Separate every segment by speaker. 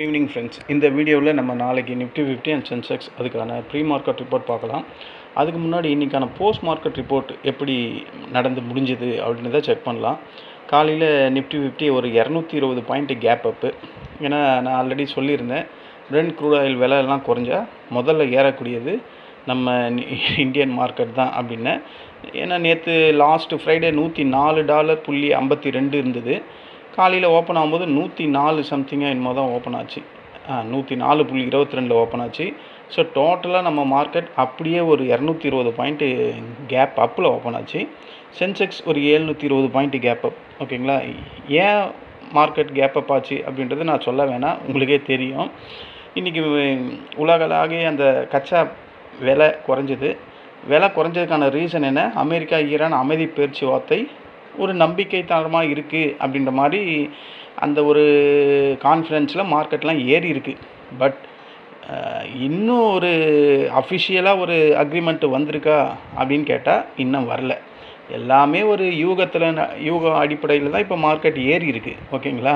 Speaker 1: Evening friends, இந்த வீடியோவில் நம்ம நாளைக்கு நிஃப்டி 50 அண்ட் சென்செக்ஸ் அதுக்கான ப்ரீ மார்க்கெட் ரிப்போர்ட் பார்க்கலாம். அதுக்கு முன்னாடி இன்றைக்கான போஸ்ட் மார்க்கெட் ரிப்போர்ட் எப்படி நடந்து முடிஞ்சுது அப்படின்றத செக் பண்ணலாம். காலையில் நிஃப்டி 50 ஒரு 220 பாயிண்ட் கேப் அப்பு. ஏன்னா நான் ஆல்ரெடி சொல்லியிருந்தேன், பிரெண்ட் க்ரூட் ஆயில் விலையெல்லாம் குறைஞ்சா முதல்ல ஏறக்கூடியது நம்ம இந்தியன் மார்க்கெட் தான் அப்படின்னு. ஏன்னா நேற்று லாஸ்ட்டு ஃப்ரைடே $104.52 இருந்தது. காலையில் ஓப்பன் ஆகும்போது 104 சம்திங்காக என்னமோ தான் ஓப்பன் ஆச்சு. 104.22 ஓப்பன் ஆச்சு. ஸோ டோட்டலாக நம்ம மார்க்கெட் அப்படியே ஒரு 220 பாயிண்ட்டு கேப் அப்பில் ஓப்பன் ஆச்சு. சென்செக்ஸ் ஒரு 720 பாயிண்ட்டு கேப் அப். ஓகேங்களா? ஏன் மார்க்கெட் கேப் அப் ஆச்சு அப்படின்றது நான் சொல்ல வேணாம், உங்களுக்கே தெரியும். இன்றைக்கி உலகளாகிய அந்த கச்சா விலை குறைஞ்சது. விலை குறைஞ்சதுக்கான ரீசன் என்ன? அமெரிக்கா ஈரான் அமைதி பேச்சுவார்த்தை ஒரு நம்பிக்கை தரமாக இருக்குது அப்படின்ற மாதிரி அந்த ஒரு கான்ஃபிடென்ஸில் மார்க்கெட்லாம் ஏறி இருக்குது. பட் இன்னும் ஒரு அஃபிஷியலாக ஒரு அக்ரிமெண்ட்டு வந்திருக்கா அப்படின்னு கேட்டால் இன்னும் வரல. எல்லாமே ஒரு யூக அடிப்படையில் தான் இப்போ மார்க்கெட் ஏறி இருக்குது. ஓகேங்களா?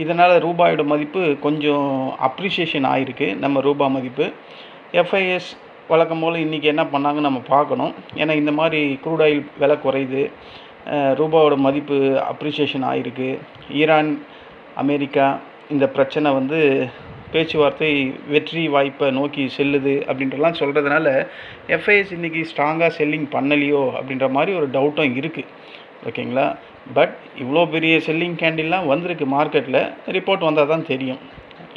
Speaker 1: இதனால் ரூபாயோட மதிப்பு கொஞ்சம் அப்ரிஷியேஷன் ஆகிருக்கு. நம்ம ரூபா மதிப்பு எஃப்ஐஎஸ் வழக்கம் போல் இன்றைக்கி என்ன பண்ணாங்கன்னு நம்ம பார்க்கணும். ஏன்னா இந்த மாதிரி க்ரூட் ஆயில் விலை குறையுது, ரூபாவோட மதிப்பு அப்ரிஷியேஷன் ஆகிருக்கு. ஈரான் அமெரிக்கா இந்த பிரச்சனை பேச்சுவார்த்தை வெற்றி வாய்ப்பை நோக்கி செல்லுது அப்படின்றலாம் சொல்கிறதுனால எஃப்ஐஎஸ் இன்றைக்கி ஸ்ட்ராங்காக செல்லிங் பண்ணலையோ அப்படின்ற மாதிரி ஒரு டவுட்டும் இருக்குது. ஓகேங்களா? பட் இவ்வளோ பெரிய செல்லிங் கேண்டில்லாம் வந்திருக்கு மார்க்கெட்டில். ரிப்போர்ட் வந்தால் தான் தெரியும்.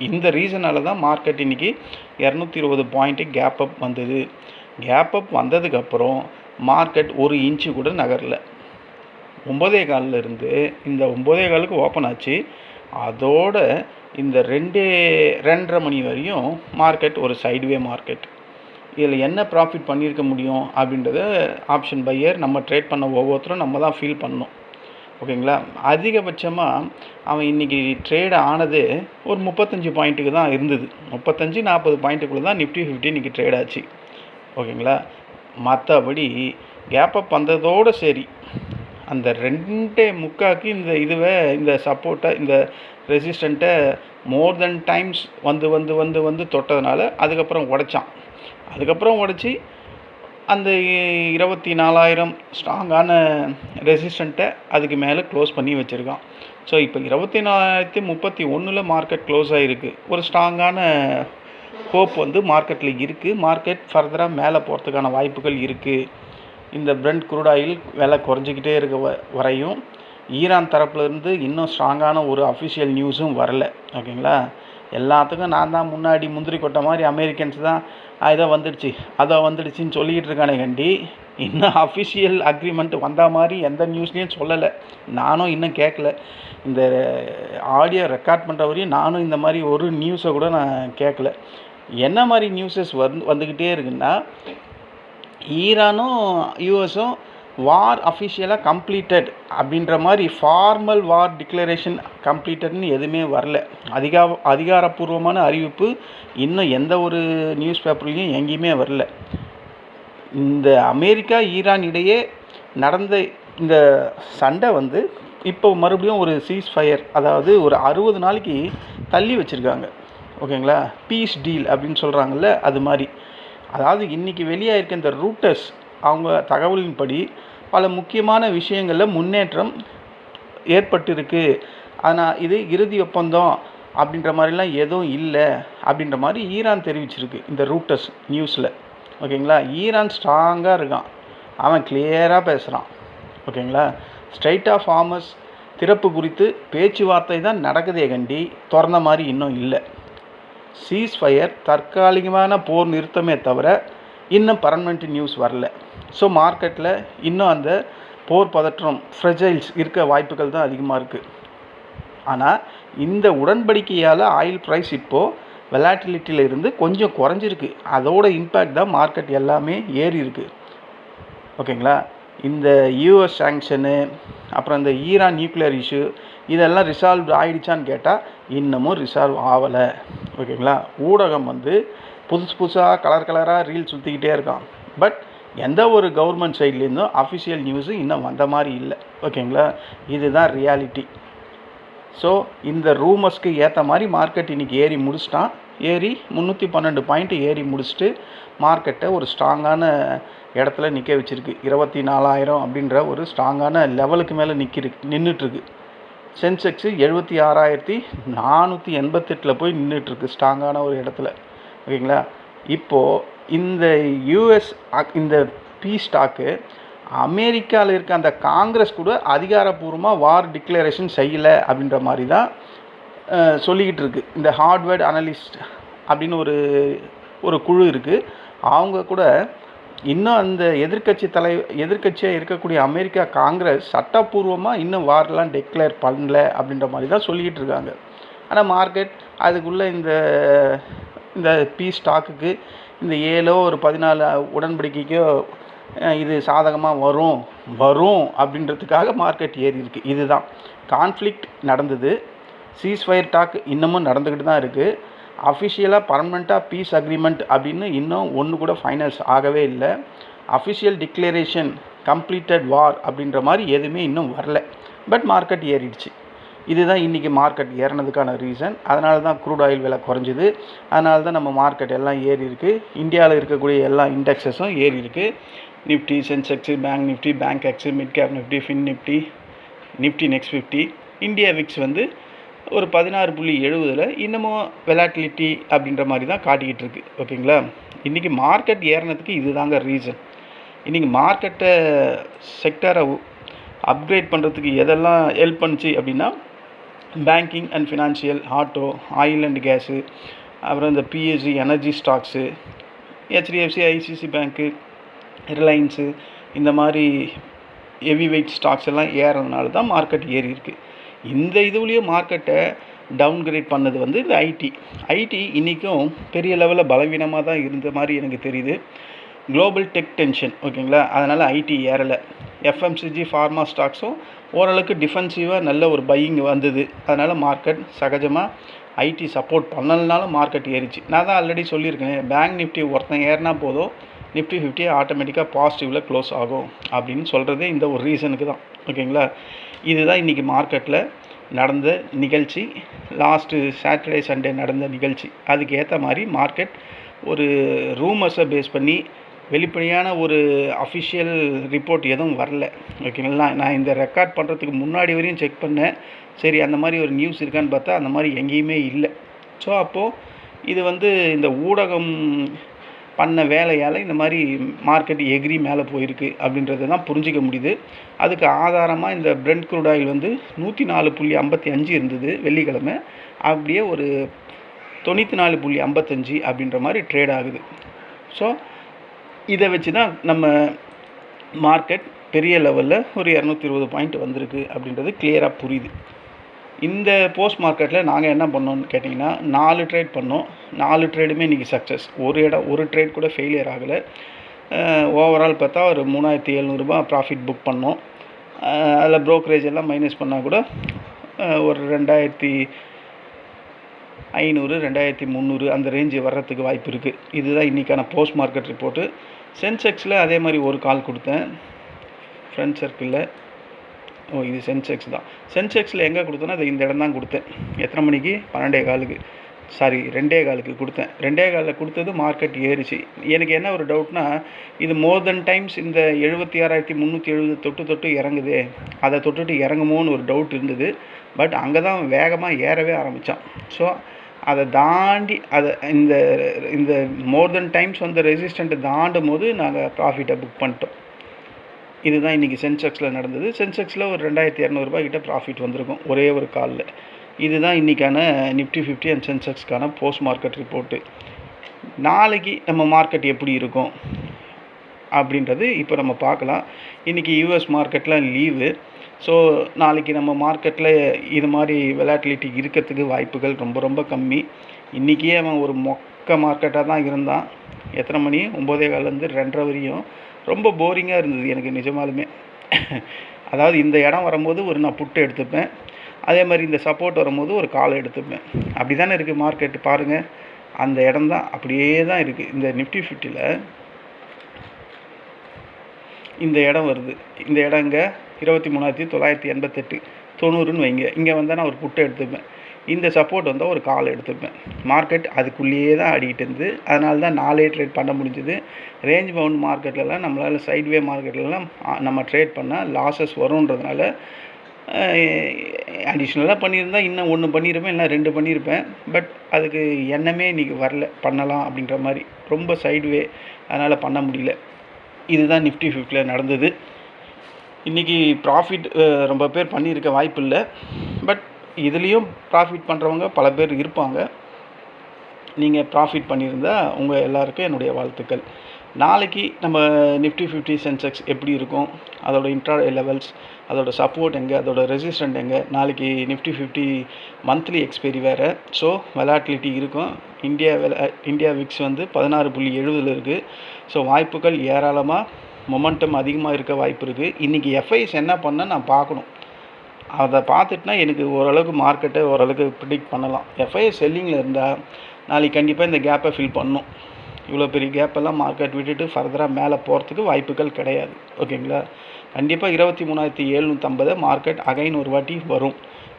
Speaker 1: இந்த ரீசனால் தான் மார்க்கெட் இன்றைக்கி 220 பாயிண்ட்டு கேப் அப் வந்தது. கேப் அப் வந்ததுக்கப்புறம் மார்க்கெட் ஒரு இன்ச்சு கூட நகரலை. 9:15 இருந்து இந்த 9:15க்கு ஓப்பன் ஆச்சு. அதோட இந்த 2:30 மணி வரையும் மார்க்கெட் ஒரு சைட்வே மார்க்கெட். இதில் என்ன ப்ராஃபிட் பண்ணியிருக்க முடியும் அப்படின்றத ஆப்ஷன் பையர் நம்ம ட்ரேட் பண்ண ஒவ்வொருத்தரும் நம்ம தான் ஃபீல் பண்ணணும். ஓகேங்களா? அதிகபட்சமாக அவன் இன்றைக்கி ட்ரேட் ஆனது ஒரு 35 பாயிண்ட்டுக்கு தான் இருந்தது. 35-40 பாயிண்ட்டுக்குள்ளே தான் நிஃப்டி 50 இன்றைக்கி ட்ரேட் ஆச்சு. ஓகேங்களா? மற்றபடி கேப் அப் வந்ததோடு சரி, அந்த 2.25க்கு இந்த சப்போர்ட்டை இந்த ரெசிஸ்டண்ட்டை மோர் தென் டைம்ஸ் வந்து தொட்டதுனால அதுக்கப்புறம் உடச்சி அந்த 24,000 ஸ்ட்ராங்கான ரெசிஸ்டண்ட்டை அதுக்கு மேலே க்ளோஸ் பண்ணி வச்சுருக்கான். ஸோ இப்போ 24,031 மார்க்கெட் க்ளோஸ் ஆகிருக்கு. ஒரு ஸ்ட்ராங்கான ஹோப் மார்க்கெட்டில் இருக்குது. மார்க்கெட் ஃபர்தராக மேலே போகிறதுக்கான வாய்ப்புகள் இருக்குது. இந்த பிரெண்ட் க்ரூட் ஆயில் விலை குறைஞ்சிக்கிட்டே இருக்க வரையும் ஈரான் தரப்புலேருந்து இன்னும் ஸ்ட்ராங்கான ஒரு அஃபிஷியல் நியூஸும் வரல. ஓகேங்களா? எல்லாத்துக்கும் நான் தான் முன்னாடி முந்திரி கொட்ட மாதிரி அமெரிக்கன்ஸ் தான் இதை வந்துடுச்சின்னு சொல்லிக்கிட்டு இருக்கானே கண்டி, இன்னும் அஃபிஷியல் அக்ரிமெண்ட் வந்த மாதிரி எந்த நியூஸ்லேயும் சொல்லலை. நானும் இன்னும் கேட்கல. இந்த ஆடியோ ரெக்கார்ட் பண்ணுற வரையும் நானும் இந்த மாதிரி ஒரு நியூஸை கூட நான் கேட்கல. என்ன மாதிரி நியூஸஸ் வந்துக்கிட்டே இருக்குன்னா, ஈரானும் யூஎஸும் வார் அஃபிஷியலாக கம்ப்ளீட்டட் அப்படின்ற மாதிரி ஃபார்மல் வார் டிக்ளரேஷன் கம்ப்ளீட்டட்னு எதுவுமே வரல. அதிகாரப்பூர்வமான அறிவிப்பு இன்னும் எந்த ஒரு நியூஸ் பேப்பர்லேயும் எங்கேயுமே வரல. இந்த அமெரிக்கா ஈரான் இடையே நடந்த இந்த சண்டை இப்போ மறுபடியும் ஒரு சீஸ் ஃபயர், அதாவது ஒரு 60 நாளைக்கு தள்ளி வச்சுருக்காங்க. ஓகேங்களா? பீஸ் டீல் அப்படின்னு சொல்கிறாங்கல்ல, அது மாதிரி. அதாவது இன்றைக்கி வெளியாகிருக்க இந்த ரூட்டர்ஸ் அவங்க தகவலின்படி பல முக்கியமான விஷயங்களில் முன்னேற்றம் ஏற்பட்டிருக்கு. ஆனால் இது இறுதி ஒப்பந்தம் அப்படின்ற மாதிரிலாம் எதுவும் இல்லை அப்படின்ற மாதிரி ஈரான் தெரிவிச்சிருக்கு இந்த ரூட்டர்ஸ் நியூஸில். ஓகேங்களா? ஈரான் ஸ்ட்ராங்காக இருக்கான், அவன் கிளியராக பேசுகிறான். ஓகேங்களா? ஸ்ட்ரைட் ஆஃப் ஹார்மஸ் திறப்பு குறித்து பேச்சுவார்த்தை தான் நடக்குதே கண்டி, திறந்த மாதிரி இன்னும் இல்லை. சீஸ் ஃபயர் தற்காலிகமான போர் நிறுத்தமே தவிர இன்னும் பர்மனெண்ட் நியூஸ் வரல. ஸோ மார்க்கெட்டில் இன்னும் அந்த போர் பதற்றம் ஃப்ரெஜைல்ஸ் இருக்க வாய்ப்புகள் தான் அதிகமாக இருக்குது. ஆனால் இந்த உடன்படிக்கையால் ஆயில் ப்ரைஸ் இப்போது வெலாட்டிலிட்டியில் இருந்து கொஞ்சம் குறைஞ்சிருக்கு. அதோட இம்பேக்ட் தான் மார்க்கெட் எல்லாமே ஏறி இருக்குது. ஓகேங்களா? இந்த யூஎஸ் சாங்ஷனு, அப்புறம் இந்த ஈரான் நியூக்ளியர் இஷ்யூ, இதெல்லாம் ரிசால்வ் ஆகிடுச்சான்னு கேட்டால் இன்னமும் ரிசால்வ் ஆகலை. ஓகேங்களா? ஊடகம் புதுசாக கலராக ரீல் சுற்றிக்கிட்டே இருக்கான். பட் எந்த ஒரு கவர்மெண்ட் சைட்லேருந்தும் அஃபிஷியல் நியூஸு இன்னும் வந்த மாதிரி இல்லை. ஓகேங்களா? இதுதான் ரியாலிட்டி. ஸோ இந்த ரூமர்ஸ்க்கு ஏற்ற மாதிரி மார்க்கெட் இன்றைக்கி ஏறி முடிச்சிட்டான். ஏறி 312 பாயிண்ட் ஏறி முடிச்சுட்டு மார்க்கெட்டை ஒரு ஸ்ட்ராங்கான இடத்துல நிற்க வச்சுருக்கு. 24,000 அப்படின்ற ஒரு ஸ்ட்ராங்கான லெவலுக்கு மேலே நின்றுட்டுருக்கு. சென்செக்ஸு 76,488 போய் நின்றுட்டுருக்கு ஸ்ட்ராங்கான ஒரு இடத்துல. ஓகேங்களா? இப்போது இந்த யூஎஸ் இந்த பி ஸ்டாக்கு அமெரிக்காவில் இருக்க அந்த காங்கிரஸ் கூட அதிகாரப்பூர்வமாக வார் டிக்ளரேஷன் செய்யலை அப்படின்ற மாதிரி தான் சொல்லிக்கிட்டு இருக்குது. இந்த ஹார்வர்ட் அனலிஸ்ட் அப்படின்னு ஒரு குழு இருக்குது. அவங்க கூட இன்னும் அந்த எதிர்க்கட்சியாக இருக்கக்கூடிய அமெரிக்கா காங்கிரஸ் சட்டப்பூர்வமாக இன்னும் வார்லாம் டிக்ளேர் பண்ணல அப்படின்ற மாதிரி தான் சொல்லிக்கிட்டு இருக்காங்க. ஆனால் மார்க்கெட் அதுக்குள்ளே இந்த பி ஸ்டாக்குக்கு இந்த 7 ஒரு 14 உடன்படிக்கைக்கோ இது சாதகமாக வரும் அப்படின்றதுக்காக மார்க்கெட் ஏறி இருக்குது. இதுதான் கான்ஃப்ளிக்ட் நடந்தது. சீஸ்ஃபயர் டாக் இன்னமும் நடந்துக்கிட்டு தான் இருக்குது. அஃபிஷியலாக பர்மனெண்ட்டாக பீஸ் அக்ரிமெண்ட் அப்படின்னு இன்னும் ஒன்று கூட ஃபைனல்ஸ் ஆகவே இல்லை. அஃபிஷியல் டிக்ளரேஷன் கம்ப்ளீட்டட் வார் அப்படின்ற மாதிரி எதுவுமே இன்னும் வரல. பட் மார்க்கெட் ஏறிடுச்சு. இதுதான் இன்றைக்கி மார்க்கெட் ஏறினதுக்கான ரீசன். அதனால தான் க்ரூட் ஆயில் விலை குறைஞ்சிது. அதனால தான் நம்ம மார்க்கெட் எல்லாம் ஏறி இருக்குது. இந்தியாவில் இருக்கக்கூடிய எல்லா இண்டெக்ஸஸும் ஏறி இருக்குது. Nifty, Sensex, bank Nifty, bank x, mid cap Nifty, fin Nifty, Nifty next 50, India Vicks வந்து ஒரு 16.70 இன்னமும் வெலாட்டிலிட்டி அப்படின்ற மாதிரி தான் காட்டிக்கிட்டு இருக்குது. ஓகேங்களா? இன்றைக்கி மார்க்கெட் ஏறினதுக்கு இதுதாங்க ரீசன். இன்றைக்கி மார்க்கெட்டை செக்டரை அப்கிரேட் பண்ணுறதுக்கு எதெல்லாம் ஹெல்ப் பண்ணுச்சு அப்படின்னா banking and financial, auto, oil and gas, அப்புறம் இந்த PSC energy stocks, HDFC, ICICI bank, Reliance, இந்த மாதிரி ஹெவி வெயிட் ஸ்டாக்ஸ் எல்லாம் ஏறதுனால தான் மார்க்கெட் ஏறி இருக்குது. இந்த இதுலேயே மார்க்கெட்டை டவுன்கிரேட் பண்ணது வந்து இந்த ஐடி இன்றைக்கும் பெரிய லெவலில் பலவீனமாக தான் இருந்த மாதிரி எனக்கு தெரியுது. Global tech tension. ஓகேங்களா? அதனால் ஐடி ஏறலை. எஃப்எம்சிஜி, ஃபார்மா ஸ்டாக்ஸும் ஓரளவுக்கு டிஃபென்சிவாக நல்ல ஒரு பையிங் வந்தது. அதனால் மார்க்கெட் சகஜமாக ஐடி சப்போர்ட் பண்ணலனாலும் மார்க்கெட் ஏறிச்சு. நான் தான் ஆல்ரெடி சொல்லியிருக்கேன், பேங்க் நிஃப்டி ஒருத்தன் ஏறினா போதும் நிஃப்டி 50 ஆட்டோமேட்டிக்காக பாசிட்டிவில் க்ளோஸ் ஆகும் அப்படின்னு சொல்கிறதே இந்த ஒரு ரீசனுக்கு தான். ஓகேங்களா? இதுதான் இன்றைக்கி மார்க்கெட்டில் நடந்த நிகழ்ச்சி. லாஸ்ட்டு சாட்டர்டே சண்டே நடந்த நிகழ்ச்சி. அதுக்கு ஏற்ற மாதிரி மார்க்கெட் ஒரு ரூமர்ஸை பேஸ் பண்ணி வெளிப்படையான ஒரு அஃபிஷியல் ரிப்போர்ட் எதுவும் வரல. ஓகேங்களா? நான் இந்த ரெக்கார்ட் பண்ணுறதுக்கு முன்னாடி வரையும் செக் பண்ணேன். சரி, அந்த மாதிரி ஒரு நியூஸ் இருக்கான்னு பார்த்தா அந்த மாதிரி எங்கேயுமே இல்லை. ஸோ அப்போது இது வந்து இந்த ஊடகம் பண்ண வேலையால் இந்த மாதிரி மார்க்கெட் எகிரி மேலே போயிருக்கு அப்படின்றத தான் புரிஞ்சிக்க முடியுது. அதுக்கு ஆதாரமாக இந்த பிரெண்ட் க்ரூட் ஆயில் வந்து 104.55 இருந்தது வெள்ளிக்கிழமை. அப்படியே ஒரு 94.55 அப்படின்ற மாதிரி ட்ரேட் ஆகுது. ஸோ இதை வச்சு தான் நம்ம மார்க்கெட் பெரிய லெவலில் ஒரு 220 பாயிண்ட் வந்திருக்கு அப்படின்றது கிளியராக புரியுது. இந்த போஸ்ட் மார்க்கெட்டில் நாங்கள் என்ன பண்ணோன்னு கேட்டிங்கன்னா 4 ட்ரேட் பண்ணோம். 4 ட்ரேடுமே இன்றைக்கி சக்ஸஸ். ஒரு ட்ரேட் கூட ஃபெயிலியர் ஆகலை. ஓவரால் பார்த்தா ஒரு 3,700 ரூபாய் ப்ராஃபிட் புக் பண்ணோம். அதில் ப்ரோக்கரேஜ் எல்லாம் மைனஸ் பண்ணால் கூட ஒரு 2,500 2,300 அந்த ரேஞ்சு வர்றதுக்கு வாய்ப்பு இருக்குது. இதுதான் இன்றைக்கான போஸ்ட் மார்க்கெட் ரிப்போர்ட்டு. சென்செக்ஸில் அதே மாதிரி ஒரு கால் கொடுத்தேன் ஃப்ரெண்ட் சர்க்கிளில். இது சென்செக்ஸ் தான். சென்செக்ஸில் எங்கே கொடுத்தேன்னா அது இந்த இடம் தான் கொடுத்தேன். எத்தனை மணிக்கு? 2:15 கொடுத்தேன். 2:15 கொடுத்தது மார்க்கெட் ஏறிச்சு. எனக்கு என்ன ஒரு டவுட்னா, இது மோர் தென் டைம்ஸ் இந்த 76,370 தொட்டு இறங்குதே, அதை தொட்டுட்டு இறங்குமோன்னு ஒரு டவுட் இருந்தது. பட் அங்கே தான் வேகமாக ஏறவே ஆரம்பித்தான். ஸோ அதை தாண்டி இந்த மோர் தென் டைம்ஸ் வந்து ரெசிஸ்டண்ட்டை தாண்டும் போது நாங்கள் ப்ராஃபிட்டை புக் பண்ணிட்டோம். இதுதான் இன்றைக்கி சென்செக்ஸில் நடந்தது. சென்செக்ஸில் ஒரு 2,200 ரூபாய் கிட்ட ப்ராஃபிட் வந்திருக்கும் ஒரே ஒரு காலில். இதுதான் இன்றைக்கான நிஃப்டி 50 அண்ட் சென்செக்ஸ்க்கான போஸ்ட் மார்க்கெட் ரிப்போர்ட்டு. நாளைக்கு நம்ம மார்க்கெட் எப்படி இருக்கும் அப்படின்றது இப்போ நம்ம பார்க்கலாம். இன்றைக்கி யூஎஸ் மார்க்கெட்டில் லீவு. ஸோ நாளைக்கு நம்ம மார்க்கெட்டில் இது மாதிரி வெலாட்டிலிட்டி இருக்கிறதுக்கு வாய்ப்புகள் ரொம்ப ரொம்ப கம்மி. இன்றைக்கே அவன் ஒரு மொக்க மார்க்கெட்டாக தான் இருந்தான். எத்தனை மணி? 9:15 2:30 வரையும் ரொம்ப போரிங்காக இருந்தது எனக்கு நிஜமாலுமே. அதாவது இந்த இடம் வரும்போது நான் புட்டு எடுத்துப்பேன், அதே மாதிரி இந்த சப்போர்ட் வரும்போது ஒரு கால் எடுத்துப்பேன். அப்படி தானே இருக்குது மார்க்கெட்டு. பாருங்கள், அந்த இடம் தான் அப்படியே தான் இருக்குது. இந்த நிஃப்டி 50ல் இந்த இடம் வருது. இந்த இடங்க 23,988. 90ன்னு வைங்க. இங்கே வந்தால் நான் ஒரு புட்டை எடுத்துப்பேன். இந்த சப்போர்ட் வந்தால் ஒரு கால் எடுத்துப்பேன். மார்க்கெட் அதுக்குள்ளேயே தான் ஆடிக்கிட்டு இருந்து, அதனால தான் 4 ட்ரேட் பண்ண முடிஞ்சுது. ரேஞ்ச் பவுண்ட் மார்க்கெட்லலாம் நம்மளால் சைட்வே மார்க்கெட்லலாம் நம்ம ட்ரேட் பண்ணால் லாஸஸ் வருன்றதுனால அடிஷ்னலாக பண்ணியிருந்தால் இன்னும் 1 பண்ணியிருப்பேன், இல்லை 2 பண்ணியிருப்பேன். பட் அதுக்கு எண்ணமே இன்றைக்கி வரல, பண்ணலாம் அப்படின்ற மாதிரி. ரொம்ப சைட்வே, அதனால் பண்ண முடியல. இதுதான் நிஃப்டி 50ல் நடந்தது. இன்றைக்கி ப்ராஃபிட் ரொம்ப பேர் பண்ணியிருக்க வாய்ப்பு இல்லை. பட் இதுலேயும் ப்ராஃபிட் பண்ணுறவங்க பல பேர் இருப்பாங்க. நீங்கள் ப்ராஃபிட் பண்ணியிருந்தால் உங்கள் எல்லாருக்கும் என்னுடைய வாழ்த்துக்கள். நாளைக்கு நம்ம நிஃப்டி 50 சென்செக்ஸ் எப்படி இருக்கும், அதோட இன்ட்ராடே லெவல்ஸ், அதோட சப்போர்ட் எங்கே, அதோட ரெசிஸ்டன்ட் எங்கே. நாளைக்கு நிஃப்டி 50 மந்த்லி எக்ஸ்பைரி வேறு. ஸோ வெலாட்டிலிட்டி இருக்கும். இந்தியா விக்ஸ் வந்து 16.70 இருக்குது. ஸோ வாய்ப்புகள் ஏராளமாக, மொமெண்டம் அதிகமாக இருக்க வாய்ப்பு இருக்குது. இன்றைக்கி எஃப்ஐஎஸ் என்ன பண்ண நான் பார்க்கணும். அதை பார்த்துட்டுனா எனக்கு ஓரளவுக்கு மார்க்கெட்டை ஓரளவுக்கு ப்ரிடிக்ட் பண்ணலாம். எஃப்ஐஎஸ் செல்லிங்கில் இருந்தால் நாளைக்கு கண்டிப்பாக இந்த கேப்பை ஃபில் பண்ணும். இவ்வளோ பெரிய கேப்பெல்லாம் மார்க்கெட் விட்டுட்டு ஃபர்தராக மேலே போகிறதுக்கு வாய்ப்புகள் கிடையாது. ஓகேங்களா? கண்டிப்பாக 23,750 மார்க்கெட் அகைன் ஒரு வாட்டி வரும்.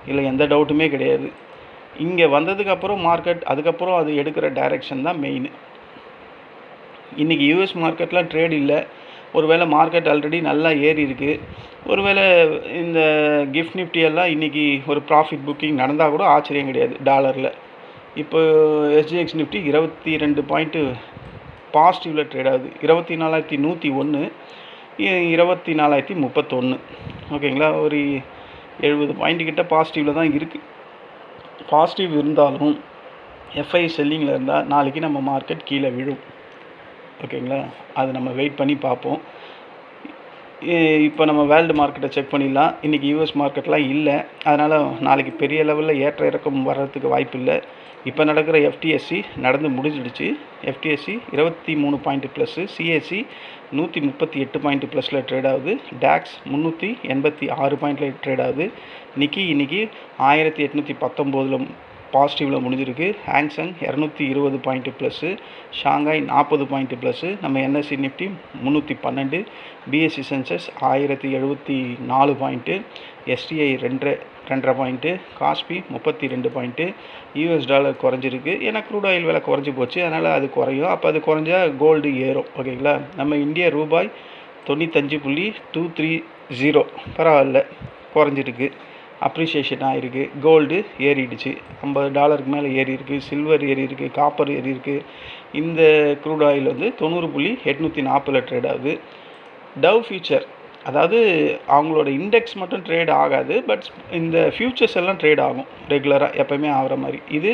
Speaker 1: இதில் எந்த டவுட்டுமே கிடையாது. இங்கே வந்ததுக்கப்புறம் மார்க்கெட் அதுக்கப்புறம் அது எடுக்கிற டைரெக்ஷன் தான் மெயின். இன்றைக்கி யூஎஸ் மார்க்கெட்லாம் ட்ரேட் இல்லை. ஒருவேளை மார்க்கெட் ஆல்ரெடி நல்லா ஏறி இருக்குது. ஒருவேளை இந்த கிஃப்ட் நிஃப்டியெல்லாம் இன்றைக்கி ஒரு ப்ராஃபிட் புக்கிங் நடந்தால் கூட ஆச்சரியம் கிடையாது டாலரில். இப்போ எஸ்ஜிஎக்ஸ் நிஃப்டி 22 பாயிண்ட்டு பாசிட்டிவில் ட்ரேட் ஆகுது. 24,101, 24,031. ஓகேங்களா? ஒரு 70 பாயிண்ட் கிட்ட பாசிட்டிவில் தான் இருக்குது. பாசிட்டிவ் இருந்தாலும் எஃப்ஐ செல்லிங்கில் இருந்தால் நாளைக்கு நம்ம மார்க்கெட் கீழே விழும். ஓகேங்களா? அது நம்ம வெயிட் பண்ணி பார்ப்போம். இப்போ நம்ம வேர்ல்டு மார்க்கெட்டை செக் பண்ணிடலாம். இன்றைக்கி யூஎஸ் மார்க்கெட்லாம் இல்லை. அதனால் நாளைக்கு பெரிய லெவலில் ஏற்ற இறக்கம் வர்றதுக்கு வாய்ப்பு இல்லை. இப்போ நடக்கிற எஃப்டிஎஸ்சி நடந்து முடிஞ்சிடுச்சு. எஃப்டிஎஸ்சி 23 பாயிண்ட் ப்ளஸ்ஸு, சிஎஸ்சி 138 பாயிண்ட் ப்ளஸில் ட்ரேட் ஆகுது. டாக்ஸ் 386 பாயிண்டில் ட்ரேட் ஆகுது. நிக்கி இன்றைக்கி 1819 பாசிட்டிவில் முடிஞ்சிருக்கு. Hang Seng 220 point plus, Shanghai 40 point plus, நம்ம NSE Nifty 312, BSE Sensex 1074 point, STI 2.5 point, KOSPI 32 point. US dollar குறைஞ்சிருக்கு. ஏன்னா க்ரூட் ஆயில் விலை குறைஞ்சி போச்சு, அதனால் அது குறையும். அப்போ அது குறைஞ்சா கோல்டு ஏறும். ஓகேங்களா? நம்ம இந்திய ரூபாய் 95.230 பரவாயில்ல, குறைஞ்சிருக்கு, அப்ரிஷியேஷன் ஆகிருக்கு. கோல்டு ஏறிடுச்சு, $50 மேலே ஏறி இருக்குது. சில்வர் ஏறி இருக்குது, காப்பர் ஏறி இருக்குது. இந்த க்ரூட் ஆயில் வந்து 90.840 ட்ரேட் ஆகுது. டவ் ஃபியூச்சர், அதாவது அவங்களோட இண்டெக்ஸ் மட்டும் ட்ரேட் ஆகாது, பட் இந்த ஃபியூச்சர்ஸ் எல்லாம் ட்ரேட் ஆகும் ரெகுலராக, எப்போயுமே ஆகிற மாதிரி. இது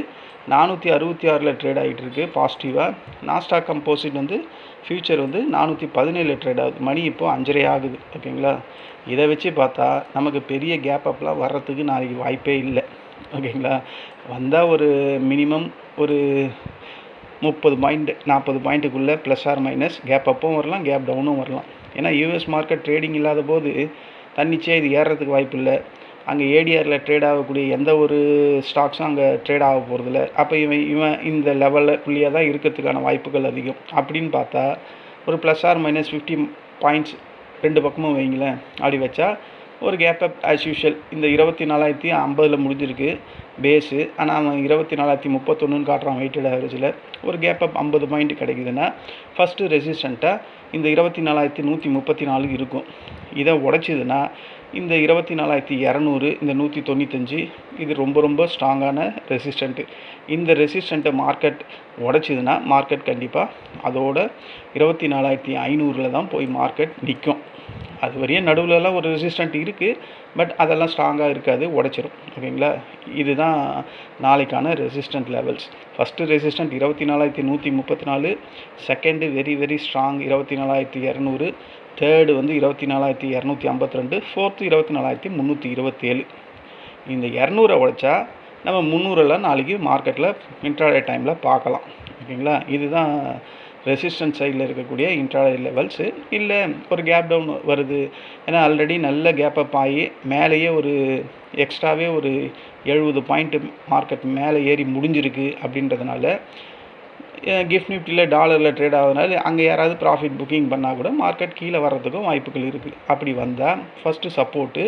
Speaker 1: 466 ட்ரேட் ஆகிட்டு இருக்குது பாசிட்டிவாக. நாஸ்டாக் கம்போசிட் வந்து ஃபியூச்சர் வந்து 417 ட்ரேட் ஆகுது. மணி இப்போது 5:30 ஆகுது. ஓகேங்களா? இதை வச்சு பார்த்தா நமக்கு பெரிய கேப் அப்லாம் வர்றதுக்கு நாளைக்கு வாய்ப்பே இல்லை. ஓகேங்களா? வந்தால் ஒரு மினிமம் ஒரு 30 பாயிண்ட் 40 பாயிண்ட்டுக்குள்ளே ப்ளஸ் ஆர் மைனஸ் கேப் அப்பும் வரலாம், கேப் டவுனும் வரலாம். ஏன்னா யூஎஸ் மார்க்கெட் ட்ரேடிங் இல்லாத போது தன்னிச்சையாக இது ஏறுறதுக்கு வாய்ப்பு இல்லை. அங்கே ஏடிஆரில் ட்ரேட் ஆகக்கூடிய எந்த ஒரு ஸ்டாக்ஸும் அங்கே ட்ரேட் ஆக போகிறதில்ல. அப்போ இவன் இந்த லெவலுக்குள்ளேயே தான் இருக்கிறதுக்கான வாய்ப்புகள் அதிகம். அப்படின்னு பார்த்தா ஒரு ப்ளஸ் ஆர் மைனஸ் 50 பாயிண்ட்ஸ் 2 பக்கமும் வைங்களேன். அப்படி வச்சா ஒரு கேப் அப் ஆஸ் யூஷுவல். இந்த 24,050 முடிஞ்சிருக்கு பேஸு. ஆனால் அவன் 24,031 காட்டுறான் வெயிட்டட் ஆவரேஜில். ஒரு கேப் அப் 50 பாயிண்ட் கிடைக்குதுன்னா ஃபஸ்ட்டு ரெசிஸ்டண்ட்டாக இந்த 24,134 இருக்கும். இதை உடைச்சிதுன்னா இந்த 24,200, இந்த 195 இது ரொம்ப ரொம்ப ஸ்ட்ராங்கான ரெசிஸ்டண்ட்டு. இந்த ரெசிஸ்டண்ட்டை மார்க்கெட் உடைச்சிதுன்னா மார்க்கெட் கண்டிப்பாக அதோட 24,500 தான் போய் மார்க்கெட் நிற்கும். அது வரையும் நடுவிலலாம் ஒரு ரெசிஸ்டண்ட் இருக்குது, பட் அதெல்லாம் ஸ்ட்ராங்காக இருக்காது, உடைச்சிரும். ஓகேங்களா? இதுதான் நாளைக்கான resistant levels. First resistant 24,134, second very strong 24,200, third வந்து 24,252, ஃபோர்த்து 24,327. இந்த 200 உடைச்சா நம்ம 300 நாளைக்கு மார்க்கெட்டில் இன்ட்ராடே டைமில் பார்க்கலாம். ஓகேங்களா? இதுதான் ரெசிஸ்டன்ஸ் சைடில் இருக்கக்கூடிய இன்ட்ராடே லெவல்ஸு. இல்லை ஒரு கேப் டவுன் வருது, ஏன்னா ஆல்ரெடி நல்ல கேப் அப் ஆகி மேலேயே ஒரு எக்ஸ்ட்ராவே ஒரு 70 பாயிண்ட்டு மார்க்கெட் மேலே ஏறி முடிஞ்சிருக்கு. அப்படின்றதுனால கிஃப்ட் நிஃப்டியில் டாலரில் ட்ரேட் ஆகுதுனால அங்கே யாராவது ப்ராஃபிட் புக்கிங் பண்ணால் கூட மார்க்கெட் கீழே வர்றதுக்கும் வாய்ப்புகள் இருக்குது. அப்படி வந்தால் ஃபஸ்ட்டு சப்போர்ட்டு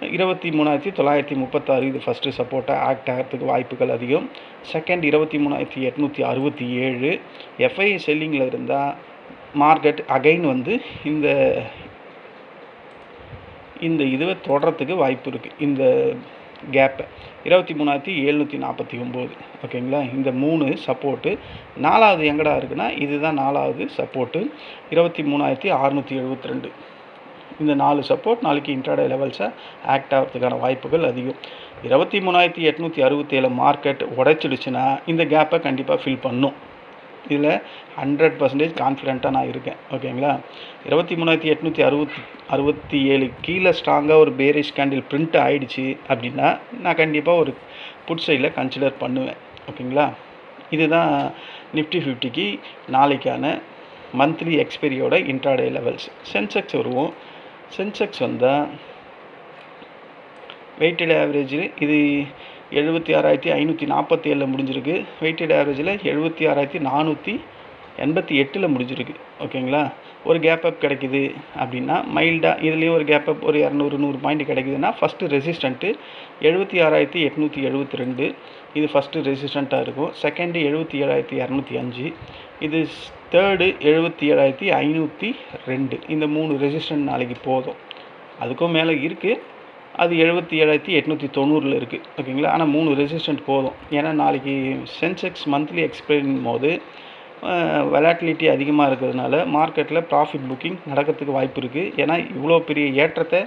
Speaker 1: 23,936 இது ஃபஸ்ட்டு சப்போர்ட்டாக ஆக்ட் ஆகிறதுக்கு வாய்ப்புகள் அதிகம். செகண்ட் 23,867. எஃப்ஐ செல்லிங்கில் இருந்தால் மார்க்கெட் அகைன் வந்து இந்த இதுவை தொடரத்துக்கு வாய்ப்பு இருக்குது. இந்த கேப்பை 23,749. ஓகேங்களா, இந்த 3 சப்போர்ட்டு. 4வது எங்கடா இருக்குன்னா இதுதான் 4வது சப்போர்ட்டு 23,672. இந்த 4 சப்போர்ட் நாளைக்கு இன்ட்ராடே லெவல்ஸை ஆக்ட் ஆகிறதுக்கான வாய்ப்புகள் அதிகம். 23,867 மார்க்கெட் உடைச்சிடுச்சுன்னா இந்த கேப்பை கண்டிப்பாக ஃபில் பண்ணும். இதில் 100% கான்ஃபிடென்ட்டாக நான் இருக்கேன். ஓகேங்களா, 23,867 கீழே ஸ்ட்ராங்காக ஒரு பேரிஷ் கேண்டில் பிரிண்ட் ஆகிடுச்சு அப்படின்னா நான் கண்டிப்பாக ஒரு புட் சைடில் கன்சிடர் பண்ணுவேன். ஓகேங்களா, இதுதான் நிஃப்டி 50க்கு நாளைக்கான மந்த்லி எக்ஸ்பெரியோட இன்ட்ராடே லெவல்ஸ். சென்செக்ஸ் வருவோம். சென்செக்ஸ் வந்தால் வெயிட்டட் ஆவரேஜ் இது 76,547 முடிஞ்சிருக்கு. வெயிட்டட் ஆவரேஜில் 76,488 முடிஞ்சிருக்கு. ஓகேங்களா, ஒரு கேப் அப் கிடைக்குது அப்படின்னா மைல்டாக இதுலேயும் ஒரு கேப் அப் ஒரு 200-100 பாயிண்ட் கிடைக்குதுன்னா ஃபஸ்ட்டு ரெசிஸ்டண்ட்டு 76,872. இது ஃபஸ்ட்டு ரெசிஸ்டண்ட்டாக இருக்கும். செகண்டு 77,205. இது தேர்டு 77,502. இந்த 3 ரெசிஸ்டன்ட் நாளைக்கு போதும். அதுக்கும் மேலே இருக்குது, அது 77,890 இருக்குது. ஓகேங்களா, ஆனால் 3 ரெசிஸ்டன்ட் போதும். ஏன்னா நாளைக்கு சென்செக்ஸ் மந்த்லி எக்ஸ்பைரின் போது வெலாட்டிலிட்டி அதிகமாக இருக்கிறதுனால மார்க்கெட்டில் ப்ராஃபிட் புக்கிங் நடக்கிறதுக்கு வாய்ப்பு இருக்குது. ஏன்னா இவ்வளோ பெரிய ஏற்றத்தை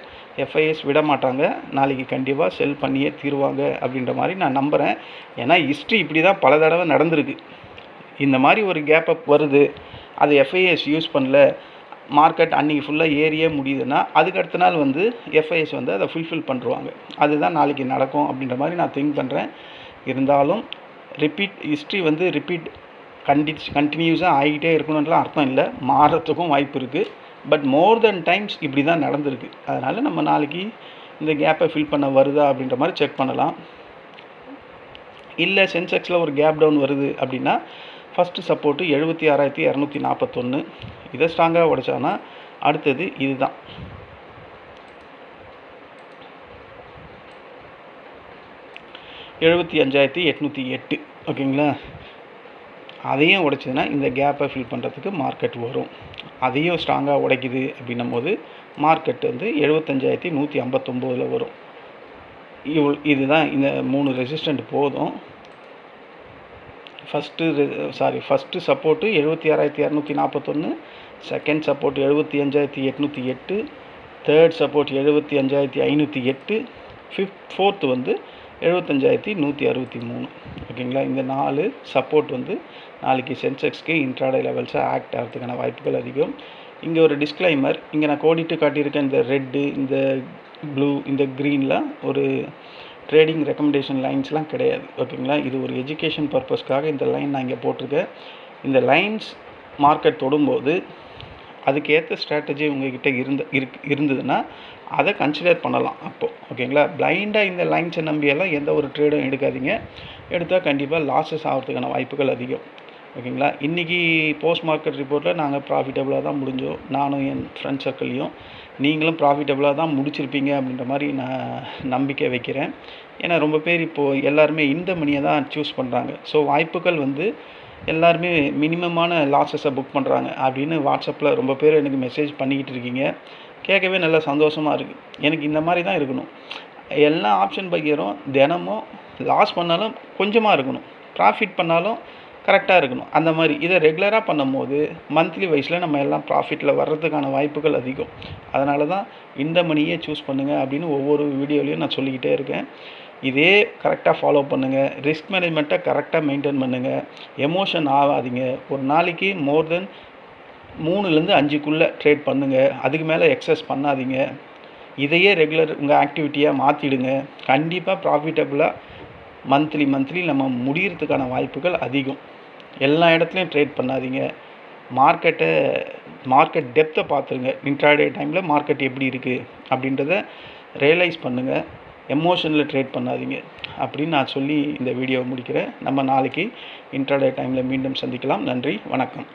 Speaker 1: எஃப்ஐஎஸ் விட மாட்டாங்க. நாளைக்கு கண்டிப்பாக செல் பண்ணியே தீருவாங்க அப்படின்ற மாதிரி நான் நம்புகிறேன். ஏன்னா ஹிஸ்ட்ரி இப்படி தான் பல தடவை நடந்திருக்கு. இந்த மாதிரி ஒரு கேப் அப் வருது, அது எஃப்ஐஎஸ் யூஸ் பண்ணல, மார்க்கெட் அன்றைக்கி ஃபுல்லாக ஏறியே முடியுதுன்னா அதுக்கு அடுத்த நாள் வந்து எஃப்ஐஎஸ் வந்து அதை ஃபுல்ஃபில் பண்ணுவாங்க. அதுதான் நாளைக்கு நடக்கும் அப்படின்ற மாதிரி நான் திங்க் பண்ணுறேன். இருந்தாலும் ஹிஸ்ட்ரி வந்து கண்டினியூஸாக ஆகிட்டே இருக்கணுன்றலாம் அர்த்தம் இல்லை, மாறத்துக்கும் வாய்ப்பு இருக்குது. பட் மோர் தென் டைம்ஸ் இப்படி தான் நடந்திருக்கு. அதனால் நம்ம நாளைக்கு இந்த கேப்பை ஃபில் பண்ண வருதா அப்படின்ற மாதிரி செக் பண்ணலாம். இல்லை சென்செக்ஸில் ஒரு கேப் டவுன் வருது அப்படின்னா ஃபஸ்ட்டு சப்போர்ட்டு 76,241. இதை ஸ்ட்ராங்காக உடைச்சானா அடுத்தது இதுதான் 75,808. ஓகேங்களா, அதையும் உடைச்சதுன்னா இந்த கேப்பை ஃபில் பண்ணுறதுக்கு மார்க்கெட் வரும். அதையும் ஸ்ட்ராங்காக உடைக்குது அப்படின்னும் போது மார்க்கெட் வந்து 75,159 வரும். இதுதான் இந்த 3 ரெசிஸ்டண்ட் போதும். First support 76,241, second support 75,808, third support 75,508, fourth வந்து 75,163. ஓகேங்களா, இந்த 4 சப்போர்ட் வந்து நாளைக்கு சென்செக்ஸ்க்கு இன்ட்ராடே லெவல்ஸை ஆக்ட் ஆகிறதுக்கான வாய்ப்புகள் அதிகம். இங்கே ஒரு டிஸ்க்ளைமர், இங்கே நான் கோடிட்டு காட்டியிருக்கேன். இந்த ரெட்டு, இந்த ப்ளூ, இந்த க்ரீன்லாம் ஒரு ட்ரேடிங் ரெக்கமெண்டேஷன் லைன்ஸ்லாம் கிடையாது. ஓகேங்களா, இது ஒரு எஜுகேஷன் பர்பஸ்க்காக இந்த லைன் நான் இங்கே போட்டிருக்கேன். இந்த லைன்ஸ் மார்க்கெட் தொடும்போது அதுக்கேற்ற ஸ்ட்ராட்டஜி உங்கள்கிட்ட இருந்ததுன்னா அதை கன்சிடர் பண்ணலாம் அப்போது. ஓகேங்களா, பிளைண்டாக இந்த லைன்ஸை நம்பியெல்லாம் எந்த ஒரு ட்ரேடும் எடுக்காதீங்க. எடுத்தால் கண்டிப்பாக லாஸஸ் ஆகிறதுக்கான வாய்ப்புகள் அதிகம். ஓகேங்களா, இன்றைக்கி போஸ்ட் மார்க்கெட் ரிப்போர்ட்டில் நாங்கள் ப்ராஃபிட்டபுளாக தான் முடிஞ்சோம். நானும் என் ஃப்ரெண்ட் சர்க்கிள்லையும் நீங்களும் ப்ராஃபிட்டபுளாக தான் முடிச்சிருப்பீங்க அப்படின்ற மாதிரி நான் நம்பிக்கை வைக்கிறேன். ஏன்னா ரொம்ப பேர் இப்போது எல்லாருமே இந்த மணியை தான் சூஸ் பண்ணுறாங்க. ஸோ வாய்ப்புகள் வந்து எல்லாருமே மினிமமான லாஸஸை புக் பண்ணுறாங்க அப்படின்னு வாட்ஸ்அப்பில் ரொம்ப பேர் எனக்கு மெசேஜ் பண்ணிக்கிட்டு இருக்கீங்க. கேட்கவே நல்லா சந்தோஷமாக இருக்குது. எனக்கு இந்த மாதிரி தான் இருக்கணும். எல்லா ஆப்ஷன் பையரும் தினமும் லாஸ் பண்ணாலும் கொஞ்சமாக இருக்கணும், ப்ராஃபிட் பண்ணாலும் கரெக்டாக இருக்கணும். அந்த மாதிரி இதை ரெகுலராக பண்ணும்போது மந்த்லி வைஸில் நம்ம எல்லாம் ப்ராஃபிட்டில் வர்றதுக்கான வாய்ப்புகள் அதிகம். அதனால தான் இந்த மணியே சூஸ் பண்ணுங்கள் அப்படின்னு ஒவ்வொரு வீடியோலையும் நான் சொல்லிக்கிட்டே இருக்கேன். இதே கரெக்டாக ஃபாலோ பண்ணுங்கள். ரிஸ்க் மேனேஜ்மெண்ட்டை கரெக்டாக மெயின்டைன் பண்ணுங்கள். எமோஷன் ஆகாதீங்க. ஒரு நாளைக்கு மோர் தென் 3லேருந்து 5க்குள்ளே ட்ரேட் பண்ணுங்கள். அதுக்கு மேலே எக்ஸஸ் பண்ணாதீங்க. இதையே ரெகுலர் உங்கள் ஆக்டிவிட்டியாக மாற்றிடுங்க. கண்டிப்பாக ப்ராஃபிட்டபுளாக மந்த்லி நம்ம முடிகிறதுக்கான வாய்ப்புகள் அதிகம். எல்லா இடத்துலையும் ட்ரேட் பண்ணாதீங்க. மார்க்கெட் டெப்த்தை பார்த்துருங்க. இன்ட்ராடே டைமில் மார்க்கெட் எப்படி இருக்குது அப்படின்றத ரியலைஸ் பண்ணுங்கள். எமோஷனில் ட்ரேட் பண்ணாதீங்க அப்படின்னு நான் சொல்லி இந்த வீடியோவை முடிக்கிறேன். நம்ம நாளைக்கு இன்ட்ராடே டைமில் மீண்டும் சந்திக்கலாம். நன்றி, வணக்கம்.